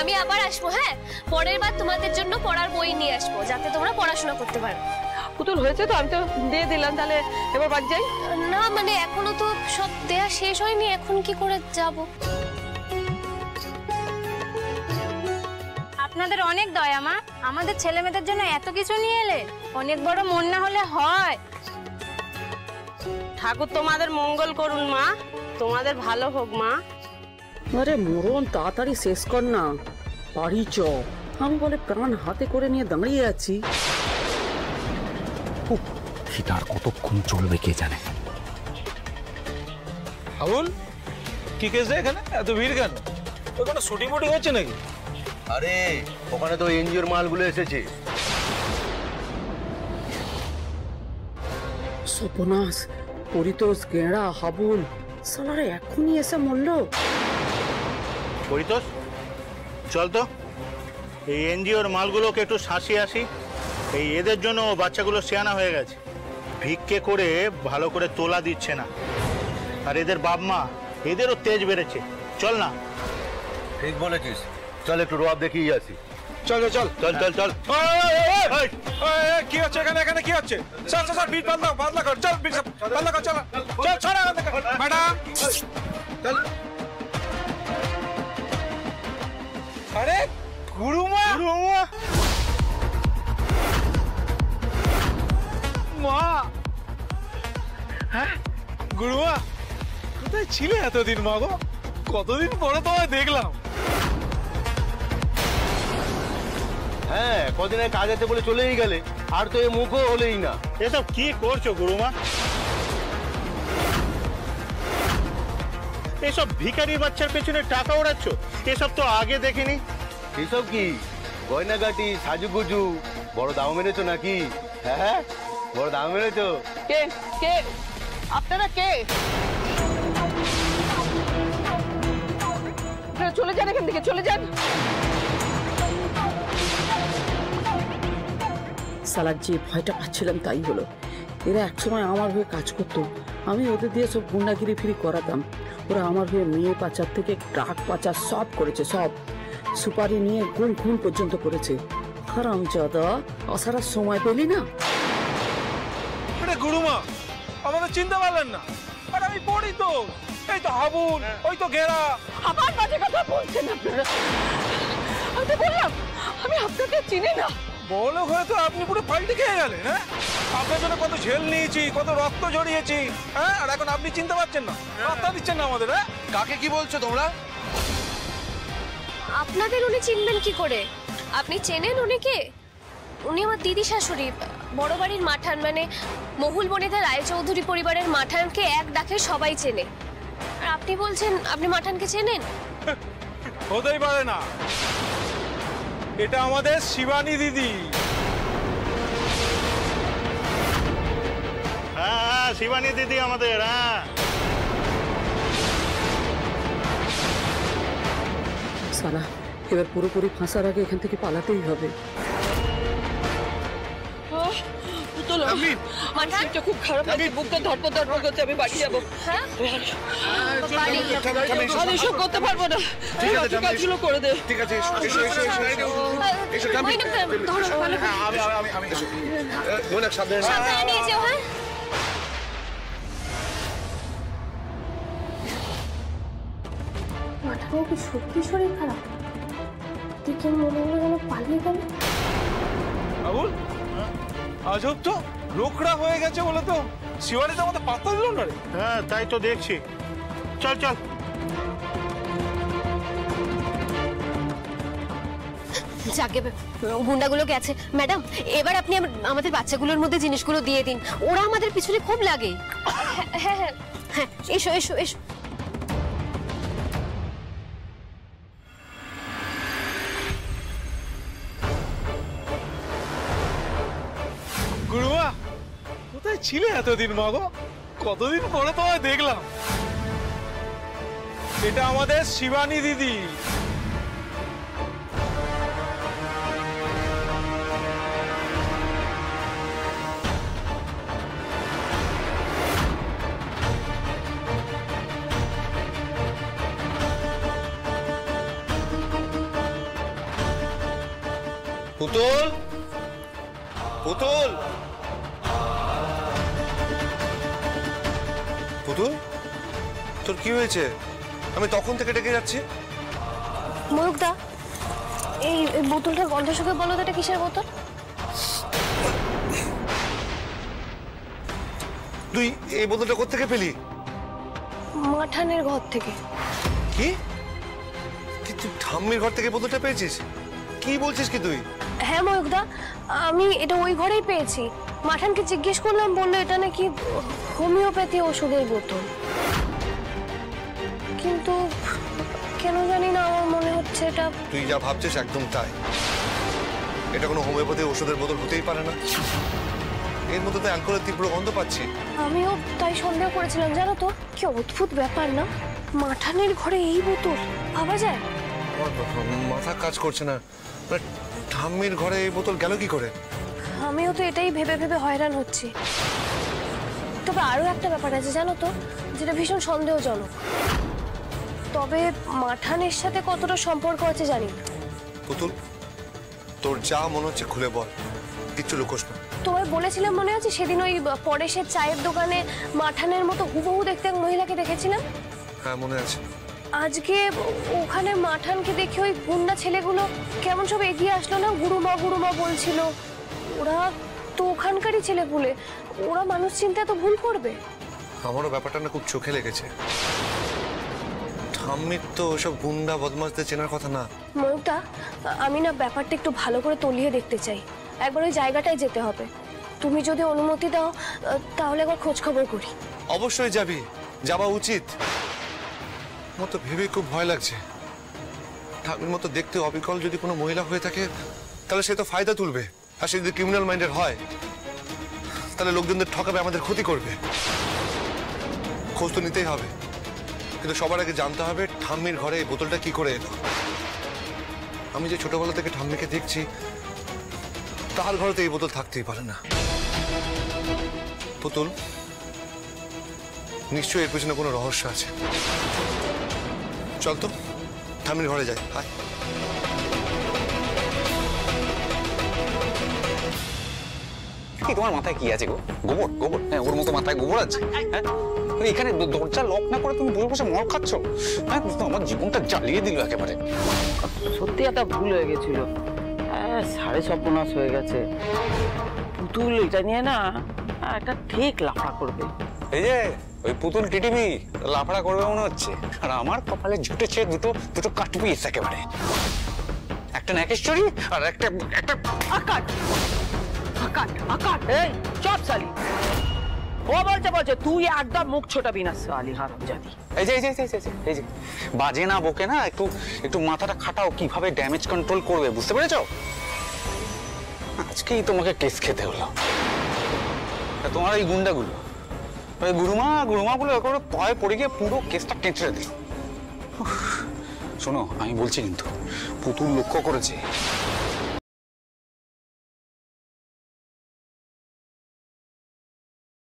আমি আবার আসবো। হ্যাঁ, পরের বার তোমাদের জন্য পড়ার বই নিয়ে আসবো, যাতে তোমরা পড়াশোনা করতে পারো। পুতুল হয়েছে তো, আমি তো দিয়ে দিলাম, তাহলে এবার বাড়ি যাই। না মানে এখনো তো সব দেয়া শেষ হয়নি, এখন কি করে যাব? আপনাদের অনেক দয়া মা, আমাদের ছেলে মেয়েদের জন্য এত কিছু নিয়ে এলে। অনেক বড় মন না হলে হয়। ঠাকুর তোমাদের মঙ্গল করুন মা, তোমাদের ভালো হোক মা। আরে মরণ তাড়াতাড়ি শেষ কর না, বাড়ি চ। আমি বলে প্রাণ হাতে করে নিয়ে দাঁড়িয়ে আছি। সেটা আর কতক্ষণ চলবে কে জানে। আবুল, কি কেসে এখানে এত ভিড় কেন? ওখানে শুটিং ফুটিং হচ্ছে নাকি? আরে ওখানে তো এনজিওর মালগুলো এসেছে। সপনাস, পরিতোষ, গেঁড়া, হাবুল সালারে এখনই এসে মরল। পরিতোষ, চল তো এই এনজিওর মালগুলোকে একটু শাঁসিয়ে আসি। এই এদের জন্য বাচ্চাগুলো সিয়ানা হয়ে গেছে, ভিক্ষে করে ভালো করে তোলা দিচ্ছে না। আর এদের বাপ মা, এদেরও তেজ বেড়েছে। চল না। ঠিক বলেছিস, চল একটু রোয়াব দেখিয়ে আসি। চল চল চল চল চল। কি হচ্ছে এখানে? এখানে কি হচ্ছে? চল চল বিট বাদলা কর। চল বিট বাদলা কর। চল চল ছড়া ম্যাডাম চল। আরে গুরুমা, গুরুমা মা। হ্যাঁ গুরুমা, কোথায় ছিলে এতদিন মা গো? কতদিন পরে তোমায় দেখলাম। হ্যাঁ, কদিনের কাজ আছে বলে চলেই গেলে, আর তো এ মুখও হলেই না। এসব কি করছো গুরুমা? এসব ভিখারির বাচ্চার পেছনে টাকা ওড়াচ্ছ? এসব তো আগে দেখিনি। এসব কি গয়নাগাটি, সাজুগুজু বড় দাম মেরেছো নাকি? হ্যাঁ বড় দাম মেরেছো। কে কে আপনারা? কে? চলে যান এখান থেকে, চলে যান। সালার যে ভয়টা পাচ্ছিলাম তাই হলো। এরা একসময় আমার হয়ে কাজ করতো, আমি ওদের দিয়ে সব গুন্ডাগিরি ফিরি করাতাম। ওরা আমার হয়ে মেয়ে পাচার থেকে ট্রাক পাচার সব করেছে, সব সুপারি নিয়ে খুন পর্যন্ত করেছে। হারামজাদা, আসার সময় পেলি না? আরে গুরুমা, আমাদের চিনতে পারলেন না? আরে আমি পড়ি তো, এই তো হাবুল, ওই তো গেরা। আবার বাজে কথা বলছেন আপনারা। আমি তো বললাম আমি আপনাকে চিনি না। বড় হয়ে তো আপনি পুরো পাল্টে খেয়ে গেলেন। হ্যাঁ, আপনার জন্য কত ঝেল নিয়েছি, কত রক্ত ঝরিয়েছি। হ্যাঁ, আর এখন আপনি চিনতে পারছেন না, রাস্তা দিচ্ছেন না আমাদের। হ্যাঁ, কাকে কি বলছো তোমরা? আপনাদের উনি চিনবেন কি করে? আপনি চেনেন উনিকে? উনি আমার দিদি শাশুড়ি, বড় বাড়ির মাঠান, মানে মহুল বনিতা রায়চৌধুরী পরিবারের মাঠানকে এক ডাকে সবাই চেনে। আর আপনি বলছেন আপনি মাঠানকে চেনেন? হতেই পারে না, এটা আমাদের শিবানী দিদি। হ্যাঁ, শিবানী দিদি আমাদের। হ্যাঁ, সালা, এবার পুরোপুরি ফাঁসার আগে এখান থেকে পালাতেই হবে। মানসিকটা খুব খারাপ লাগছে, বুকটা ধরপড় করছে। আমি বাড়ি যাবো। আমি এসব করতে পারবো না, কাজগুলো করে দে। ঠিক আছে, মাঠানো কি সত্যি শরীর খারাপ? দেখে মনে হলো যেন পালিয়ে গেল। আবুল, আজব তো, রোকড়া হয়ে গেছে বলে তো শিবানী তো আমাদের পাত্তা দিল না রে। হ্যাঁ তাই তো দেখছি। চল চল। যাকে গুন্ডাগুলো গেছে। ম্যাডাম, এবার আপনি আমাদের বাচ্চাগুলোর মধ্যে জিনিসগুলো দিয়ে দিন, ওরা আমাদের পিছনে খুব লাগে। হ্যাঁ হ্যাঁ হ্যাঁ, এসো এসো এসো। গুরুমা, কোথায় ছিলে এতদিন মা গো? কতদিন পরে তোমায় দেখলাম। এটা আমাদের শিবানী দিদি। পুতুল, পুতুল, পুতুল, তোর কি হয়েছে? আমি তখন থেকে ডেকে যাচ্ছি। ময়ূকদা, এই বোতলটার গন্ধ শুকে বলো তো এটা কিসের বোতল? তুই এই বোতলটা কোত্থেকে পেলি? মাঠানের ঘর থেকে। কি? তুই ঠাম্মির ঘর থেকে বোতলটা পেয়েছিস? কি বলছিস কি তুই? হ্যাঁ ময়ূকদা, আমি এটা ওই ঘরেই পেয়েছি। মাঠানকে জিজ্ঞেস করলাম, বললো এটা নাকি হোমিওপ্যাথি ওষুধের বোতল। কিন্তু কেন জানি না আমার মনে হচ্ছে এটা। তুই যা ভাবছিস একদম তাই। এটা কোনো হোমিওপ্যাথি ওষুধের বোতল হতেই পারে না। এর মধ্যে তো অ্যালকোহলের তীব্র গন্ধ পাচ্ছি। আমিও তাই সন্দেহ করেছিলাম, জানো তো কি অদ্ভুত ব্যাপার না, মাঠানের ঘরে এই বোতল পাওয়া যায়। আমার মাথা কাজ করছে না, ঠাম্মির ঘরে এই বোতল গেল কি করে? আমিও তো এটাই ভেবে ভেবে হয়রান হচ্ছি। তবে আরো একটা ব্যাপার আছে জানো তো, যেটা ভীষণ সন্দেহজনক। তবে মাঠানের সাথে কতটা সম্পর্ক আছে জানি না। পুতুল, তোর যা মনে হচ্ছে খুলে বল, কিচ্ছু লুকোস না। তোমায় বলেছিলাম মনে আছে সেদিন ওই পরেশের চায়ের দোকানে মাঠানের মতো হুবহু দেখতে এক মহিলাকে দেখেছিলাম? হ্যাঁ মনে আছে। আজকে ওখানে মাঠানকে দেখে ওই গুন্ডা ছেলেগুলো কেমন সব এগিয়ে আসলো না, গুরুমা গুরুমা বলছিল। ওরা তো ওখানকারই ছেলেপুলে, ওরা মানুষ চিনতে এত ভুল করবে? আমারও ব্যাপারটা না খুব চোখে লেগেছে। ঠাম্মির তো ওসব গুন্ডা বদমাশদের চেনার কথা না। ময়ূকদা, আমি না ব্যাপারটা একটু ভালো করে তলিয়ে দেখতে চাই। একবার ওই জায়গাটায় যেতে হবে। তুমি যদি অনুমতি দাও তাহলে একবার খোঁজ খবর করি। অবশ্যই যাবি, যাওয়া উচিত। আমার তো ভেবে খুব ভয় লাগছে। ঠাম্মির মতো দেখতে অবিকল যদি কোনো মহিলা হয়ে থাকে তাহলে সে তো ফায়দা তুলবে, আর সে যদি ক্রিমিনাল মাইন্ডেড হয় তাহলে লোকজনদের ঠকাবে, আমাদের ক্ষতি করবে। খোঁজ তো নিতেই হবে, কিন্তু সবার আগে জানতে হবে ঠাম্মির ঘরে এই বোতলটা কি করে এলো। আমি যে ছোটবেলা থেকে ঠাম্মিকে দেখছি তার ঘরে তো এই বোতল থাকতেই পারে না। পুতুল, নিশ্চয়ই এর পেছনে কোনো রহস্য আছে। চল তো ঠাম্মির ঘরে যাই। হায়, কি তোমার মাথায় কি আছে গো? গোবর? গোবর? হ্যাঁ, ওর মতো মাথায় গোবর আছে? হ্যাঁ, এখানে দরজা লক না করে তুমি বসে বসে মল খাচ্ছ? হ্যাঁ, আমার জীবনটা জ্বালিয়ে দিল একেবারে। সত্যি একটা ভুল হয়ে গেছিল, সাড়ে সর্বনাশ হয়ে গেছে। পুতুল এটা নিয়ে না একটা ঠিক লাফড়া করবে। এই যে ওই পুতুল টিটিভি লাফড়া করবে মনে হচ্ছে, আর আমার কপালে জুটেছে দুটো দুটো কাটপিস একেবারে। একটা নাকেশ্বরী আর একটা একটা আকাট আকাট আকাট। এই চপ সালি, ও বলছে তুই একদম মুখ ছোটাবি না সালি হারামজাদি। এই যে এই যে এই যে বাজে না বকে না, একটু একটু মাথাটা খাটাও কিভাবে ড্যামেজ কন্ট্রোল করবে, বুঝতে পেরেছো? আজকেই তোমাকে কেস খেতে হলো। তোমার এই গুন্ডাগুলো, ওই গুরুমাগুলো একেবারে পায়ে পড়ে গিয়ে পুরো কেসটা কেঁচড়ে দিল। শোনো, আমি বলছি কিন্তু পুতুল লক্ষ্য করেছে